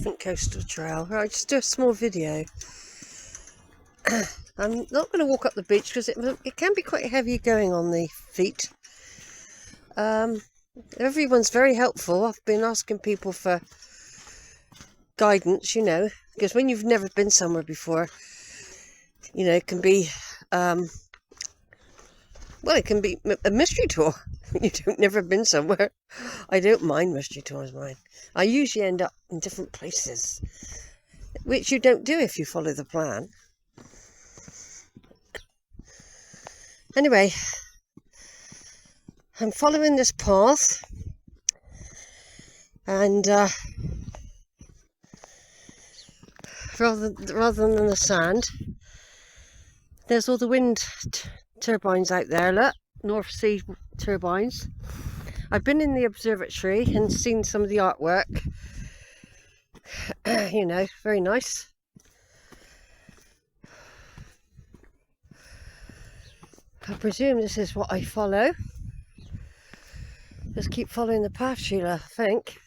different coastal trail. Right, just do a small video. I'm not going to walk up the beach because it can be quite heavy going on the feet. Everyone's very helpful. I've been asking people for guidance, because when you've never been somewhere before, it can be, it can be a mystery tour. You've never been somewhere. I don't mind mystery tours, mine. I usually end up in different places, which you don't do if you follow the plan. Anyway, I'm following this path, and rather than the sand, there's all the wind turbines out there. Look, North Sea turbines. I've been in the observatory and seen some of the artwork. Very nice. I presume this is what I follow. Just keep following the path, Sheila, I think.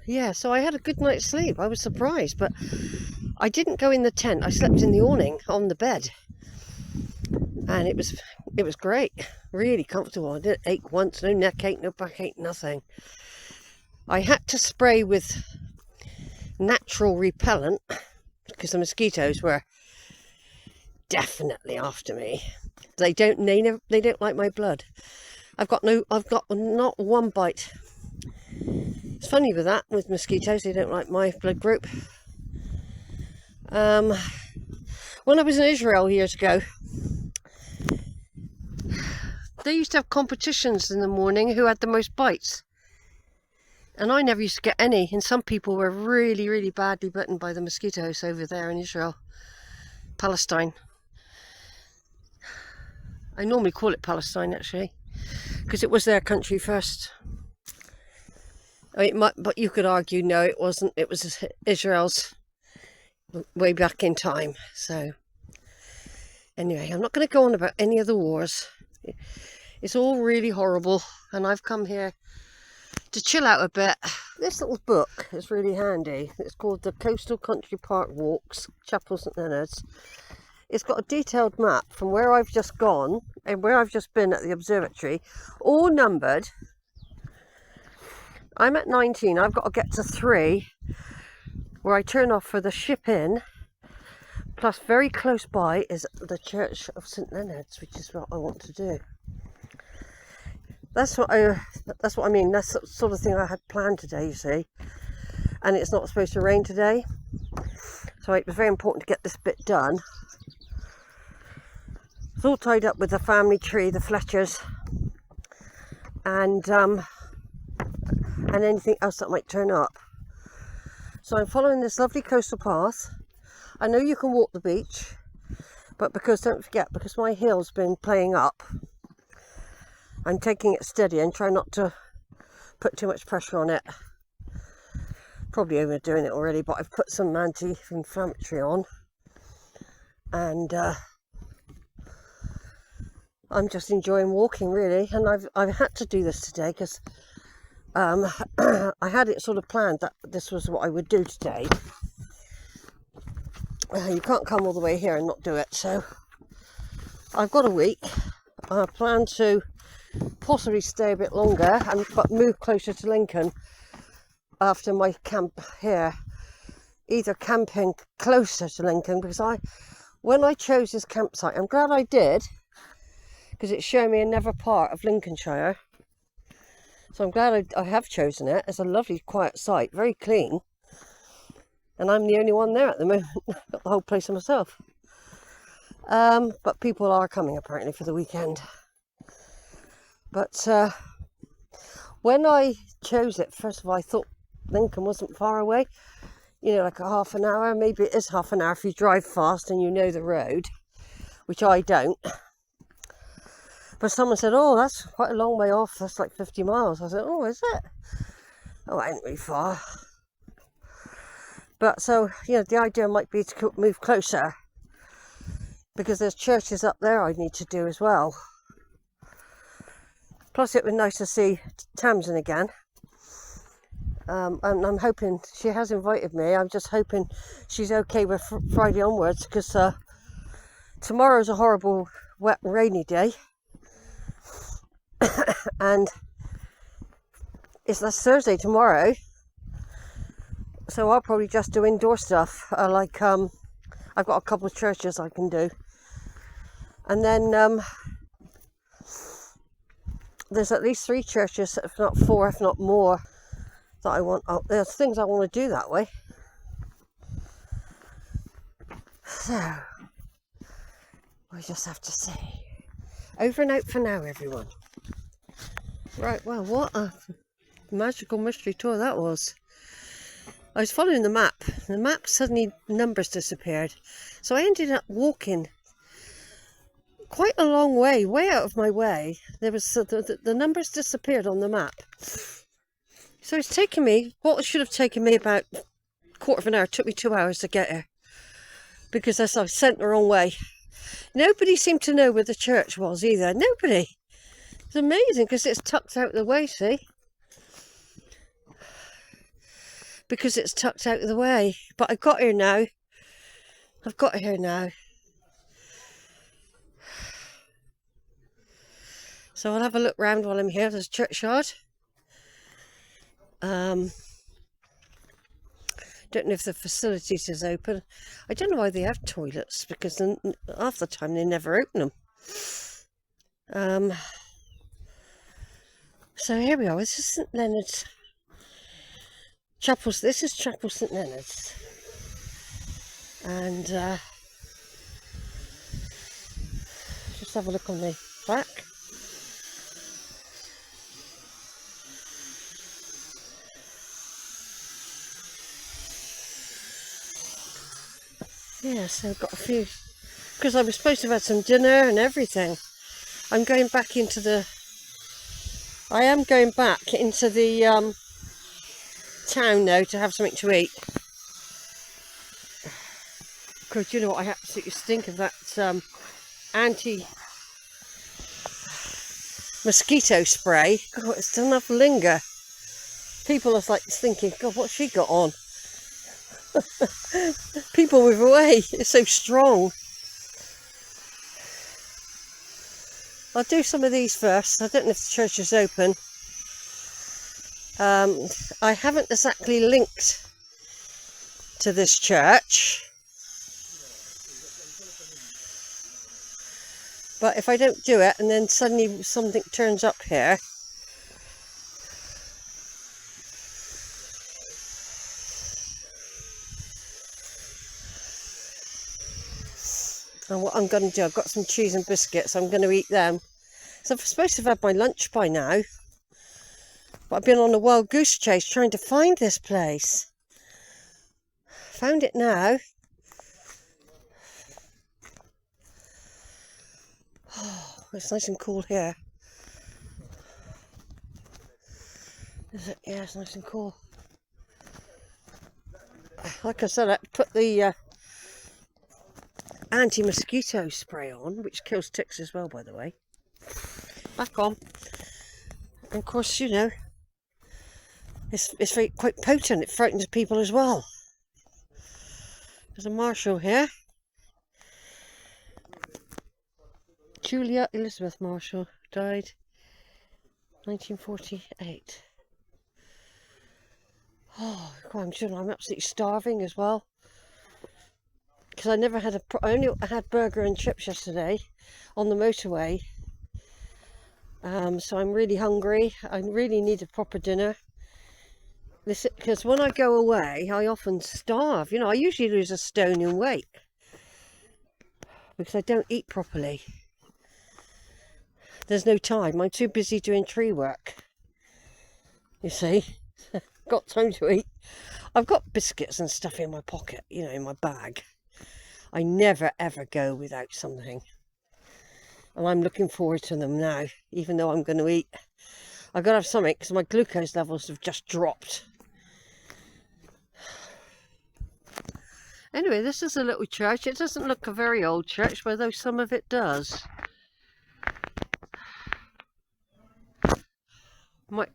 Yeah, so I had a good night's sleep. I was surprised, but I didn't go in the tent. I slept in the awning on the bed. And it was great. Really comfortable. I didn't ache once, no neck ache, no back ache, nothing. I had to spray with natural repellent because the mosquitoes were definitely after me. They don't like my blood. I've got not one bite. It's funny with mosquitoes, they don't like my blood group. When I was in Israel years ago, they used to have competitions in the morning who had the most bites. And I never used to get any, and some people were really, really badly bitten by the mosquitoes over there in Israel, Palestine. I normally call it Palestine, actually, because it was their country first. But you could argue, no, it wasn't. It was Israel's way back in time. So, anyway, I'm not going to go on about any of the wars. It's all really horrible, and I've come here to chill out a bit. This little book is really handy. It's called The Coastal Country Park Walks, Chapel St Leonard's. It's got a detailed map from where I've just gone and where I've just been at the observatory, all numbered. I'm at 19. I've got to get to 3 where I turn off for the ship in. Plus, very close by is the Church of St Leonard's, which is what I want to do. That's what I mean. That's the sort of thing I had planned today, you see. And it's not supposed to rain today. So it was very important to get this bit done. It's all tied up with the family tree, the Fletchers, and anything else that might turn up. So I'm following this lovely coastal path. I know you can walk the beach, but don't forget, because my heel's been playing up, I'm taking it steady and trying not to put too much pressure on it. Probably overdoing it already, but I've put some anti-inflammatory on, and I'm just enjoying walking, really. And I've had to do this today because I had it sort of planned that this was what I would do today. You can't come all the way here and not do it, so I've got a week. I plan to possibly stay a bit longer but move closer to Lincoln after my camp here, either camping closer to Lincoln, because when I chose this campsite, I'm glad I did, because it's showing me another part of Lincolnshire. So I'm glad I have chosen it. It's a lovely quiet site, very clean, and I'm the only one there at the moment. Got the whole place to myself. But people are coming apparently for the weekend. But when I chose it, first of all, I thought Lincoln wasn't far away. Like a half an hour. Maybe it is half an hour if you drive fast and you know the road, which I don't. But someone said, oh, that's quite a long way off. That's like 50 miles. I said, oh, is it? Oh, it ain't really far. But so, the idea might be to move closer, because there's churches up there I need to do as well. Plus it was nice to see Tamsin again. And I'm hoping, she has invited me, I'm just hoping she's okay with Friday onwards, because tomorrow's a horrible wet rainy day. And that's Thursday tomorrow, so I'll probably just do indoor stuff. I've got a couple of churches I can do, and then there's at least 3 churches, if not 4, if not more, that I want. There's things I want to do that way. So we just have to see. Over and out for now, everyone. Right, well, what a magical mystery tour that was. I was following the map. The map, suddenly numbers disappeared. So I ended up walking quite a long way out of my way. There was the numbers disappeared on the map. So it's taken me, what should have taken me about a quarter of an hour, took me 2 hours to get here. Because I was sent the wrong way. Nobody seemed to know where the church was either. Nobody. It's amazing because it's tucked out of the way, see? Because it's tucked out of the way. But I've got here now. I've got here now. So I'll have a look round while I'm here. There's a churchyard. Don't know if the facilities is open. I don't know why they have toilets, because half the time they never open them. So here we are. This is St Leonard's Chapel. This is Chapel St Leonard's, and just have a look on the back. Yeah, so I've got a few, because I was supposed to have had some dinner and everything. I am going back into the town now to have something to eat. Because you know what, I absolutely stink of that anti-mosquito spray. God, it's done enough linger. People are like thinking, God, what's she got on? People move away, it's so strong. I'll do some of these first. I don't know if the church is open. I haven't exactly linked to this church, but if I don't do it and then suddenly something turns up here, and what I'm going to do, I've got some cheese and biscuits, I'm going to eat them. So I'm supposed to have had my lunch by now, but I've been on a wild goose chase trying to find this place. Found it now. Oh, it's nice and cool here. Is it? Yeah, it's nice and cool. Like I said, I put the anti-mosquito spray on, which kills ticks as well, by the way. Back on. And of course, you know, it's quite potent. It frightens people as well. There's a Marshall here. Julia Elizabeth Marshall, died 1948. Oh, God, I'm absolutely starving as well. Because I never had I only had burger and chips yesterday on the motorway. So I'm really hungry. I really need a proper dinner. Because when I go away, I often starve. You know, I usually lose a stone in weight because I don't eat properly. There's no time. I'm too busy doing tree work. You see, got time to eat. I've got biscuits and stuff in my pocket, you know, in my bag. I never ever go without something. And I'm looking forward to them now, even though I'm going to eat. I've got to have something because my glucose levels have just dropped. Anyway, this is a little church. It doesn't look a very old church, although some of it does.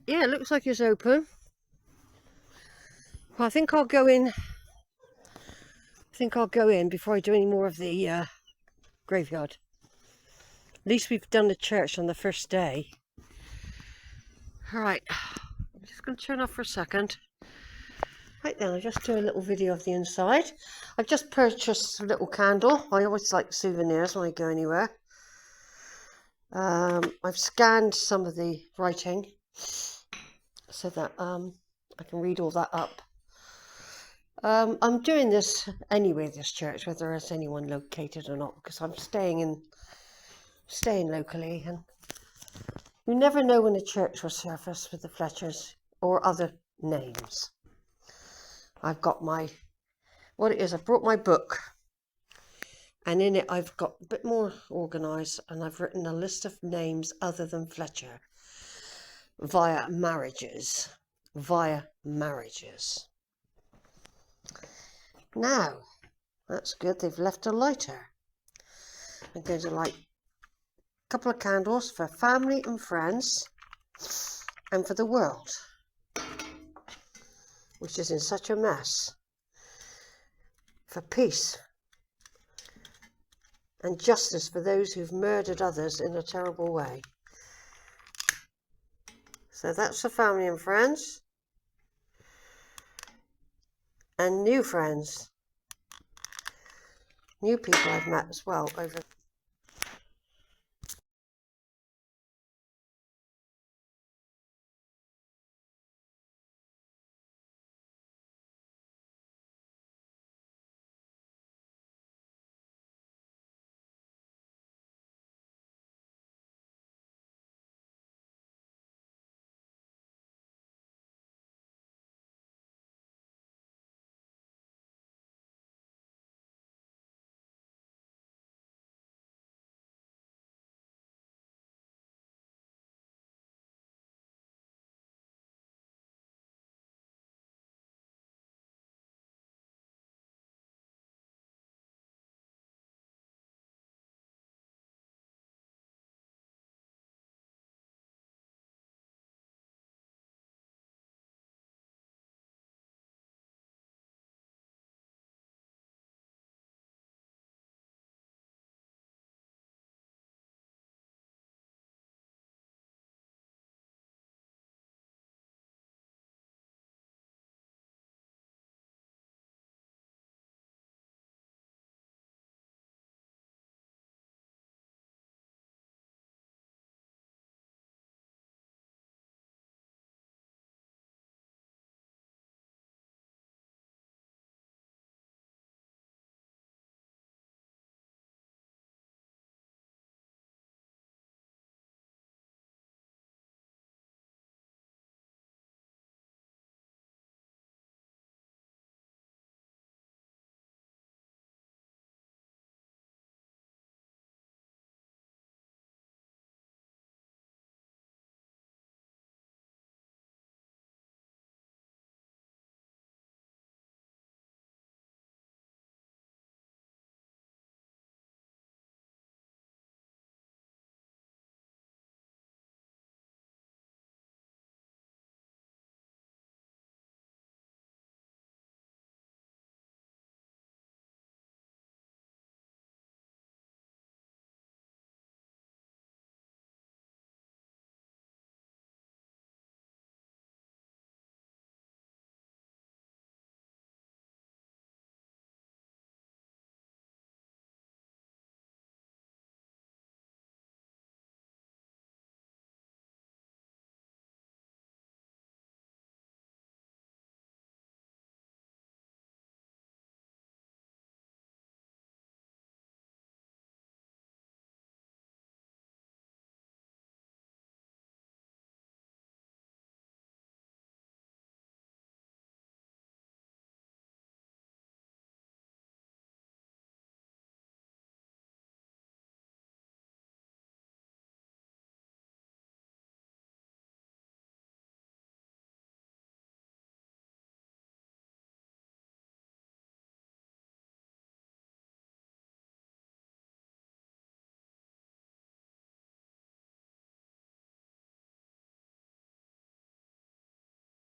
Yeah, it looks like it's open. Well, I think I'll go in. Before I do any more of the graveyard. At least we've done the church on the first day. Alright, I'm just going to turn off for a second. Right then, I'll just do a little video of the inside. I've just purchased a little candle. I always like souvenirs when I go anywhere. I've scanned some of the writing so that I can read all that up. I'm doing this anyway, this church, whether there's anyone located or not, because I'm staying locally, and you never know when a church will surface with the Fletchers or other names. I've got I brought my book, and in it I've got a bit more organised, and I've written a list of names other than Fletcher via marriages. Now, that's good, they've left a lighter. I'm going to light a couple of candles for family and friends, and for the world, which is in such a mess, for peace and justice for those who've murdered others in a terrible way. So that's for family and friends. And new friends. New people I've met as well over